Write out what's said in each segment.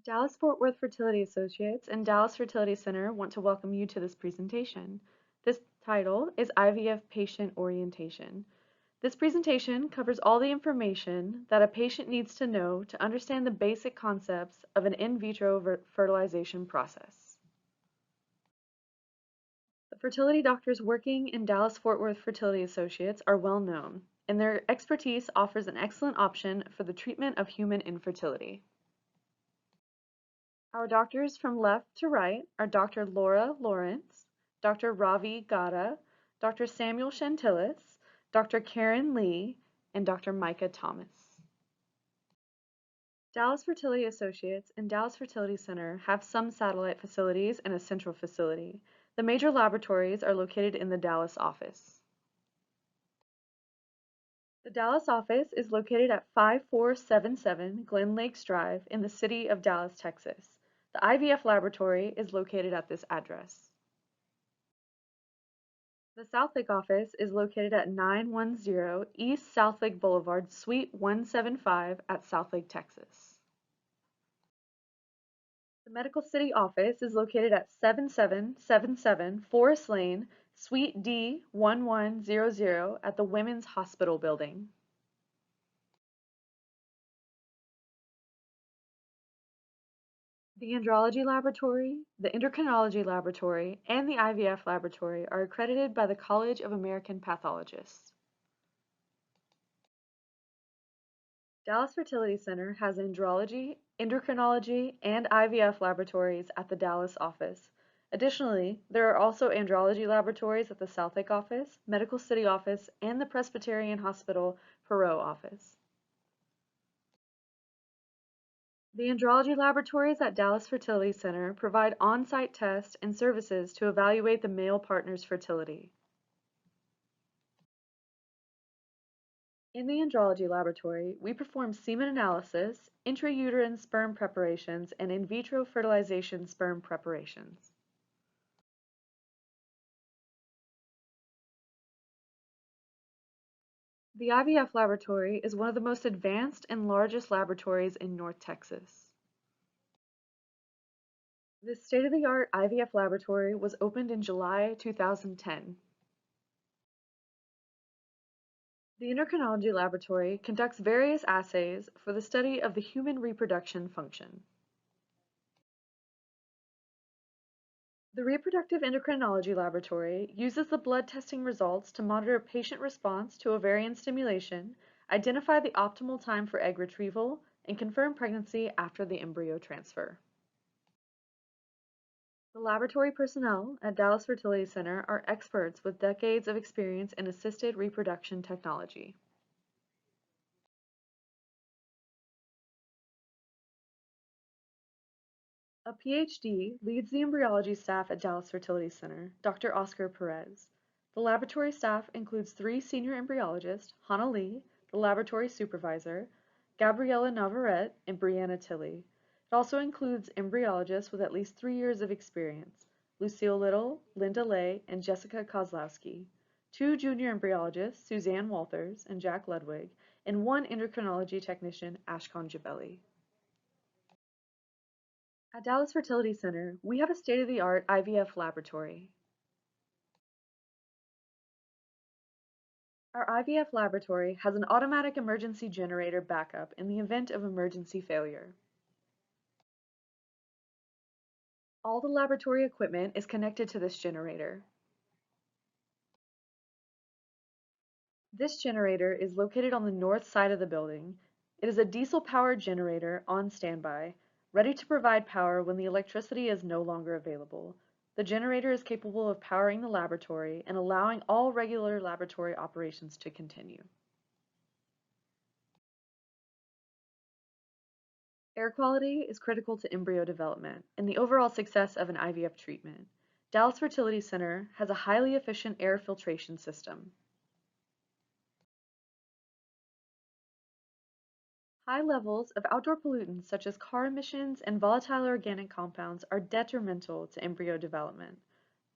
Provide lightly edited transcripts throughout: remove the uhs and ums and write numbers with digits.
Dallas-Fort Worth Fertility Associates and Dallas Fertility Center want to welcome you to this presentation. This title is IVF Patient Orientation. This presentation covers all the information that a patient needs to know to understand the basic concepts of an in vitro fertilization process. The fertility doctors working in Dallas-Fort Worth Fertility Associates are well known, and their expertise offers an excellent option for the treatment of human infertility. Our doctors from left to right are Dr. Laura Lawrence, Dr. Ravi Gada, Dr. Samuel Shantillis, Dr. Karen Lee, and Dr. Micah Thomas. Dallas Fertility Associates and Dallas Fertility Center have some satellite facilities and a central facility. The major laboratories are located in the Dallas office. The Dallas office is located at 5477 Glen Lakes Drive in the city of Dallas, Texas. The IVF Laboratory is located at this address. The Southlake office is located at 910 East Southlake Boulevard, Suite 175 at Southlake, Texas. The Medical City office is located at 7777 Forest Lane, Suite D1100 at the Women's Hospital Building. The Andrology Laboratory, the Endocrinology Laboratory, and the IVF Laboratory are accredited by the College of American Pathologists. Dallas Fertility Center has andrology, endocrinology, and IVF laboratories at the Dallas office. Additionally, there are also andrology laboratories at the Southlake office, Medical City office, and the Presbyterian Hospital Perot office. The andrology laboratories at Dallas Fertility Center provide on-site tests and services to evaluate the male partner's fertility. In the andrology laboratory, we perform semen analysis, intrauterine sperm preparations, and in vitro fertilization sperm preparations. The IVF laboratory is one of the most advanced and largest laboratories in North Texas. This state-of-the-art IVF laboratory was opened in July 2010. The Endocrinology Laboratory conducts various assays for the study of the human reproduction function. The Reproductive Endocrinology Laboratory uses the blood testing results to monitor patient response to ovarian stimulation, identify the optimal time for egg retrieval, and confirm pregnancy after the embryo transfer. The laboratory personnel at Dallas Fertility Center are experts with decades of experience in assisted reproduction technology. A PhD leads the embryology staff at Dallas Fertility Center, Dr. Oscar Perez. The laboratory staff includes 3 senior embryologists, Hannah Lee, the laboratory supervisor, Gabriella Navarrete, and Brianna Tilley. It also includes embryologists with at least 3 years of experience, Lucille Little, Linda Lay, and Jessica Kozlowski, 2 junior embryologists, Suzanne Walters and Jack Ludwig, and 1 endocrinology technician, Ashkan Jabeli. At Dallas Fertility Center, we have a state-of-the-art IVF laboratory. Our IVF laboratory has an automatic emergency generator backup in the event of emergency failure. All the laboratory equipment is connected to this generator. This generator is located on the north side of the building. It is a diesel-powered generator on standby, ready to provide power when the electricity is no longer available. The generator is capable of powering the laboratory and allowing all regular laboratory operations to continue. Air quality is critical to embryo development and the overall success of an IVF treatment. Dallas Fertility Center has a highly efficient air filtration system. High levels of outdoor pollutants such as car emissions and volatile organic compounds are detrimental to embryo development.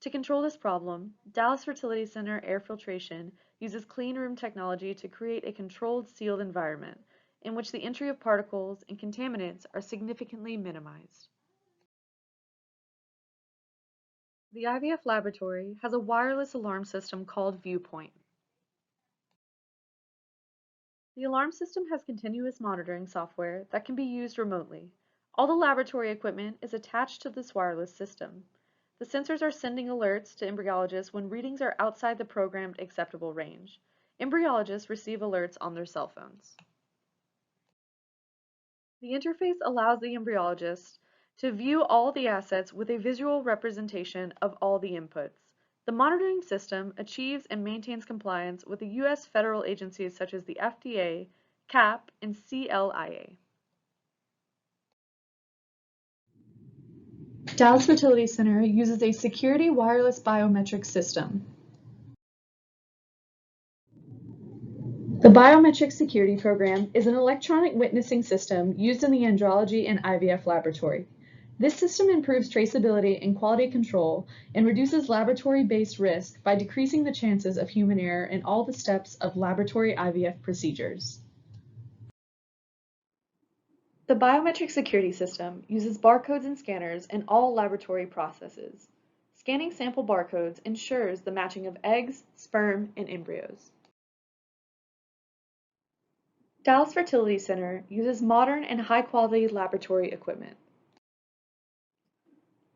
To control this problem, Dallas Fertility Center air filtration uses clean room technology to create a controlled, sealed environment. in which the entry of particles and contaminants are significantly minimized. The IVF Laboratory has a wireless alarm system called Viewpoint. The alarm system has continuous monitoring software that can be used remotely. All the laboratory equipment is attached to this wireless system. The sensors are sending alerts to embryologists when readings are outside the programmed acceptable range. Embryologists receive alerts on their cell phones. The interface allows the embryologist to view all the assets with a visual representation of all the inputs. The monitoring system achieves and maintains compliance with the U.S. federal agencies such as the FDA, CAP, and CLIA. Dallas Fertility Center uses a security wireless biometric system. The Biometric Security Program is an electronic witnessing system used in the andrology and IVF laboratory. This system improves traceability and quality control and reduces laboratory-based risk by decreasing the chances of human error in all the steps of laboratory IVF procedures. The Biometric Security System uses barcodes and scanners in all laboratory processes. Scanning sample barcodes ensures the matching of eggs, sperm, and embryos. Dallas Fertility Center uses modern and high-quality laboratory equipment.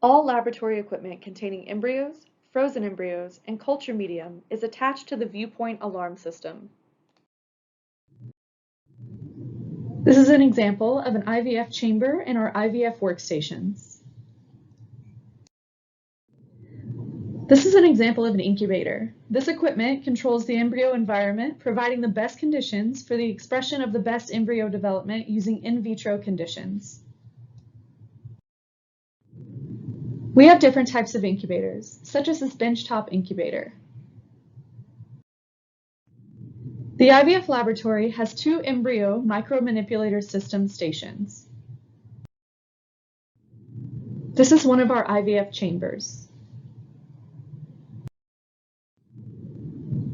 All laboratory equipment containing embryos, frozen embryos, and culture medium is attached to the Viewpoint alarm system. This is an example of an IVF chamber in our IVF workstations. This is an example of an incubator. This equipment controls the embryo environment, providing the best conditions for the expression of the best embryo development using in vitro conditions. We have different types of incubators, such as this benchtop incubator. The IVF laboratory has 2 embryo micromanipulator system stations. This is one of our IVF chambers.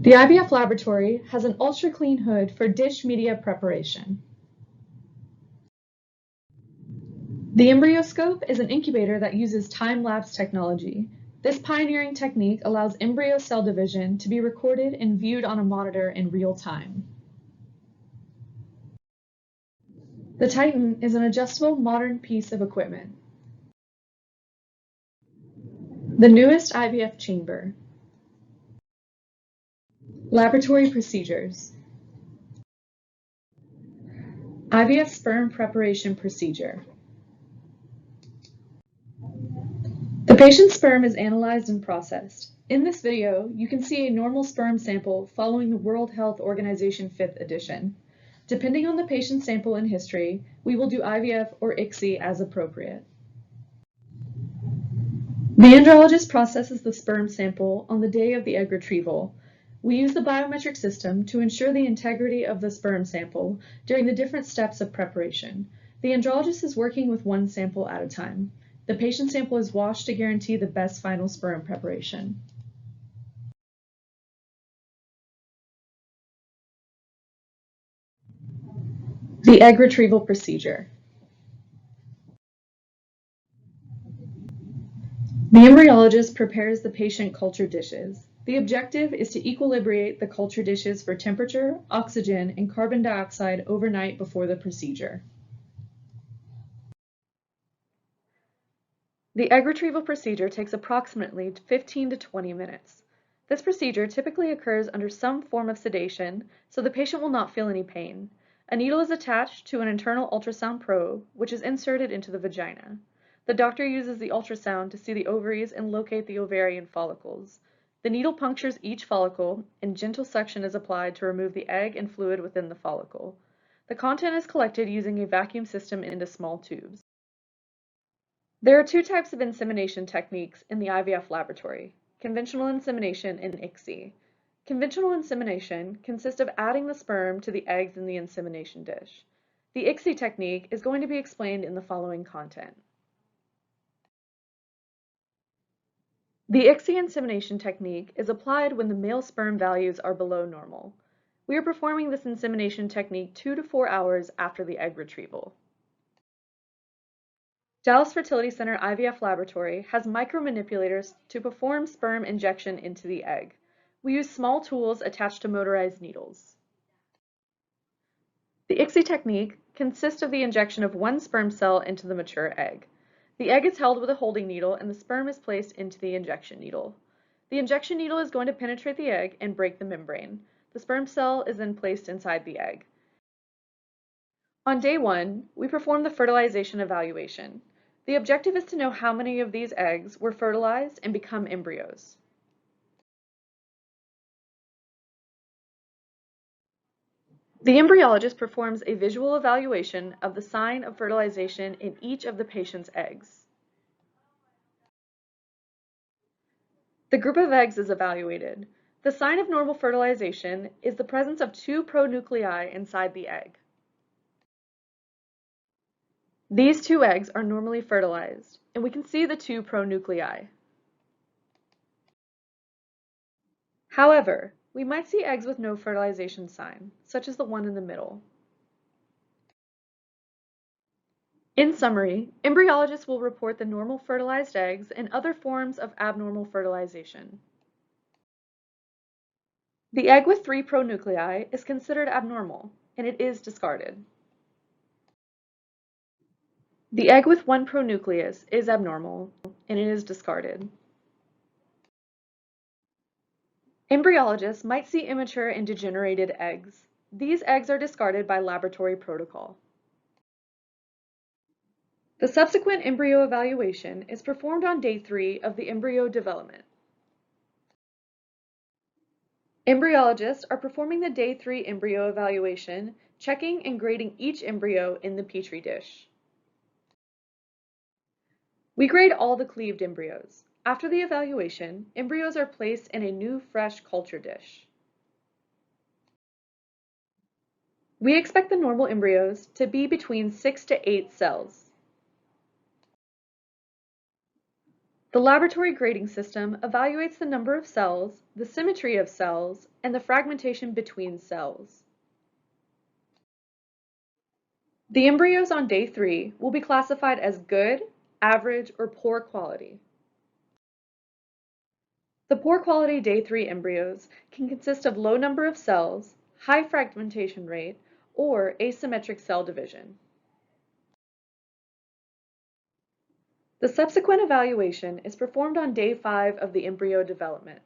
The IVF laboratory has an ultra-clean hood for dish media preparation. The embryoscope is an incubator that uses time-lapse technology. This pioneering technique allows embryo cell division to be recorded and viewed on a monitor in real time. The Titan is an adjustable modern piece of equipment. The newest IVF chamber. Laboratory procedures. IVF Sperm Preparation Procedure. The patient's sperm is analyzed and processed. In this video, you can see a normal sperm sample following the World Health Organization 5th edition. Depending on the patient's sample and history, we will do IVF or ICSI as appropriate. The andrologist processes the sperm sample on the day of the egg retrieval. We use the biometric system to ensure the integrity of the sperm sample during the different steps of preparation. The andrologist is working with one sample at a time. The patient sample is washed to guarantee the best final sperm preparation. The egg retrieval procedure. The embryologist prepares the patient culture dishes. The objective is to equilibrate the culture dishes for temperature, oxygen, and carbon dioxide overnight before the procedure. The egg retrieval procedure takes approximately 15 to 20 minutes. This procedure typically occurs under some form of sedation, so the patient will not feel any pain. A needle is attached to an internal ultrasound probe, which is inserted into the vagina. The doctor uses the ultrasound to see the ovaries and locate the ovarian follicles. The needle punctures each follicle, and gentle suction is applied to remove the egg and fluid within the follicle. The content is collected using a vacuum system into small tubes. There are 2 types of insemination techniques in the IVF laboratory: conventional insemination and ICSI. Conventional insemination consists of adding the sperm to the eggs in the insemination dish. The ICSI technique is going to be explained in the following content. The ICSI insemination technique is applied when the male sperm values are below normal. We are performing this insemination technique 2 to 4 hours after the egg retrieval. Dallas Fertility Center IVF Laboratory has micromanipulators to perform sperm injection into the egg. We use small tools attached to motorized needles. The ICSI technique consists of the injection of one sperm cell into the mature egg. The egg is held with a holding needle and the sperm is placed into the injection needle. The injection needle is going to penetrate the egg and break the membrane. The sperm cell is then placed inside the egg. On day 1, we perform the fertilization evaluation. The objective is to know how many of these eggs were fertilized and become embryos. The embryologist performs a visual evaluation of the sign of fertilization in each of the patient's eggs. The group of eggs is evaluated. The sign of normal fertilization is the presence of 2 pronuclei inside the egg. These 2 eggs are normally fertilized, and we can see the 2 pronuclei. However, we might see eggs with no fertilization sign, such as the one in the middle. In summary, embryologists will report the normal fertilized eggs and other forms of abnormal fertilization. The egg with 3 pronuclei is considered abnormal, and it is discarded. The egg with 1 pronucleus is abnormal, and it is discarded. Embryologists might see immature and degenerated eggs. These eggs are discarded by laboratory protocol. The subsequent embryo evaluation is performed on day 3 of the embryo development. Embryologists are performing the day 3 embryo evaluation, checking and grading each embryo in the Petri dish. We grade all the cleaved embryos. After the evaluation, embryos are placed in a new fresh culture dish. We expect the normal embryos to be between 6 to 8 cells. The laboratory grading system evaluates the number of cells, the symmetry of cells, and the fragmentation between cells. The embryos on day 3 will be classified as good, average, or poor quality. The poor quality day 3 embryos can consist of low number of cells, high fragmentation rate, or asymmetric cell division. The subsequent evaluation is performed on day 5 of the embryo development.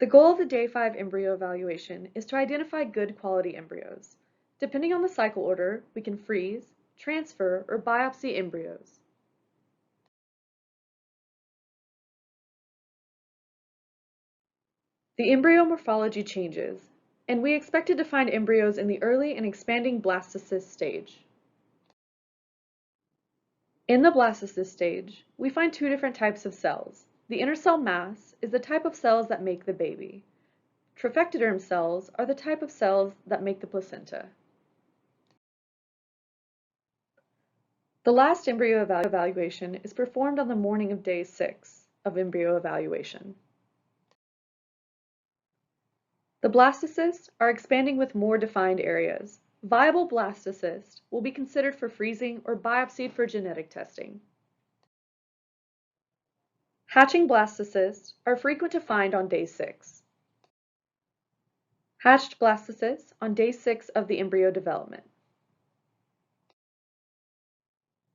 The goal of the day 5 embryo evaluation is to identify good quality embryos. Depending on the cycle order, we can freeze, transfer, or biopsy embryos. The embryo morphology changes, and we expected to find embryos in the early and expanding blastocyst stage. In the blastocyst stage, we find 2 different types of cells. The inner cell mass is the type of cells that make the baby. Trophectoderm cells are the type of cells that make the placenta. The last embryo evaluation is performed on the morning of day 6 of embryo evaluation. The blastocysts are expanding with more defined areas. Viable blastocysts will be considered for freezing or biopsied for genetic testing. Hatching blastocysts are frequent to find on day 6. Hatched blastocysts on day 6 of the embryo development.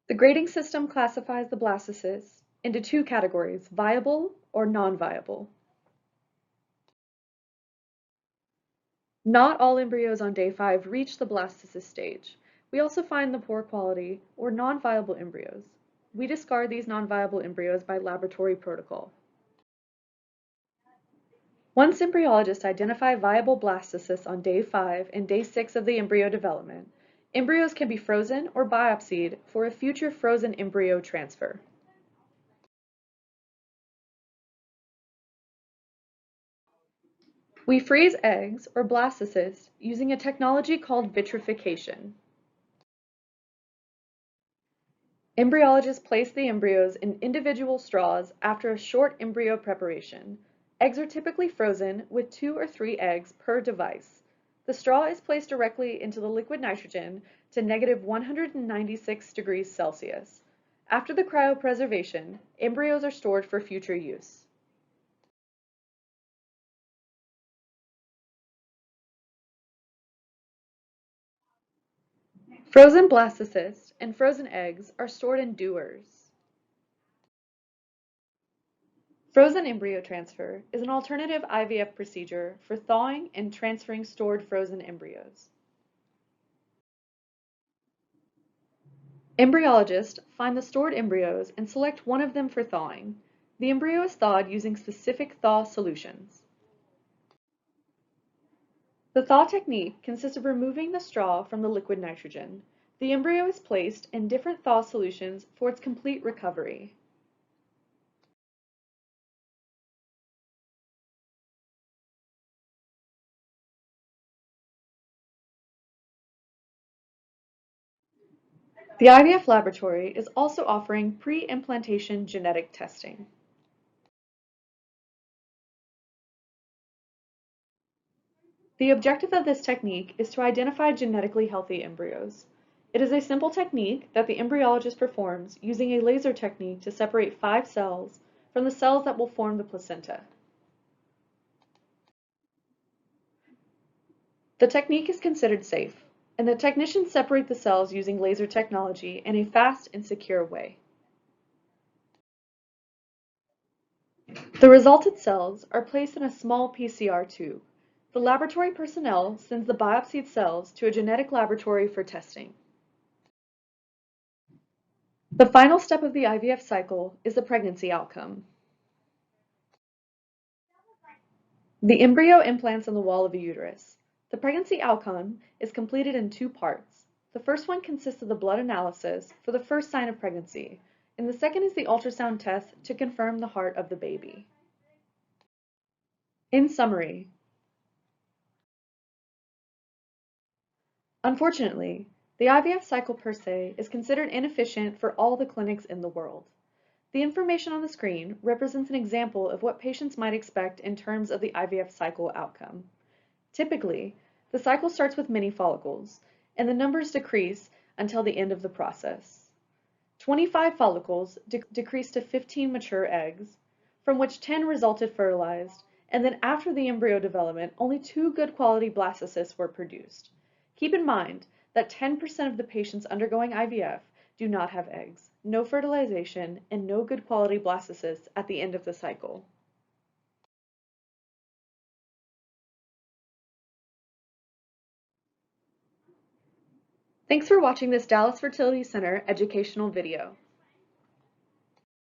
The grading system classifies the blastocysts into 2 categories, viable or non-viable. Not all embryos on day 5 reach the blastocyst stage. We also find the poor quality or non-viable embryos. We discard these non-viable embryos by laboratory protocol. Once embryologists identify viable blastocysts on day 5 and day 6 of the embryo development, embryos can be frozen or biopsied for a future frozen embryo transfer. We freeze eggs or blastocysts using a technology called vitrification. Embryologists place the embryos in individual straws after a short embryo preparation. Eggs are typically frozen with 2 or 3 eggs per device. The straw is placed directly into the liquid nitrogen to negative 196 degrees Celsius. After the cryopreservation, embryos are stored for future use. Frozen blastocysts and frozen eggs are stored in dewars. Frozen embryo transfer is an alternative IVF procedure for thawing and transferring stored frozen embryos. Embryologists find the stored embryos and select one of them for thawing. The embryo is thawed using specific thaw solutions. The thaw technique consists of removing the straw from the liquid nitrogen. The embryo is placed in different thaw solutions for its complete recovery. The IVF Laboratory is also offering pre-implantation genetic testing. The objective of this technique is to identify genetically healthy embryos. It is a simple technique that the embryologist performs using a laser technique to separate 5 cells from the cells that will form the placenta. The technique is considered safe, and the technicians separate the cells using laser technology in a fast and secure way. The resulted cells are placed in a small PCR tube. The laboratory personnel sends the biopsied cells to a genetic laboratory for testing. The final step of the IVF cycle is the pregnancy outcome. The embryo implants on the wall of the uterus. The pregnancy outcome is completed in 2 parts. The first one consists of the blood analysis for the first sign of pregnancy, and the second is the ultrasound test to confirm the heart of the baby. In summary, unfortunately, the IVF cycle per se is considered inefficient for all the clinics in the world. The information on the screen represents an example of what patients might expect in terms of the IVF cycle outcome. Typically, the cycle starts with many follicles, and the numbers decrease until the end of the process. 25 follicles decreased to 15 mature eggs, from which 10 resulted fertilized, and then after the embryo development, only 2 good quality blastocysts were produced. Keep in mind that 10% of the patients undergoing IVF do not have eggs, no fertilization, and no good quality blastocysts at the end of the cycle. Thanks for watching this Dallas Fertility Center educational video.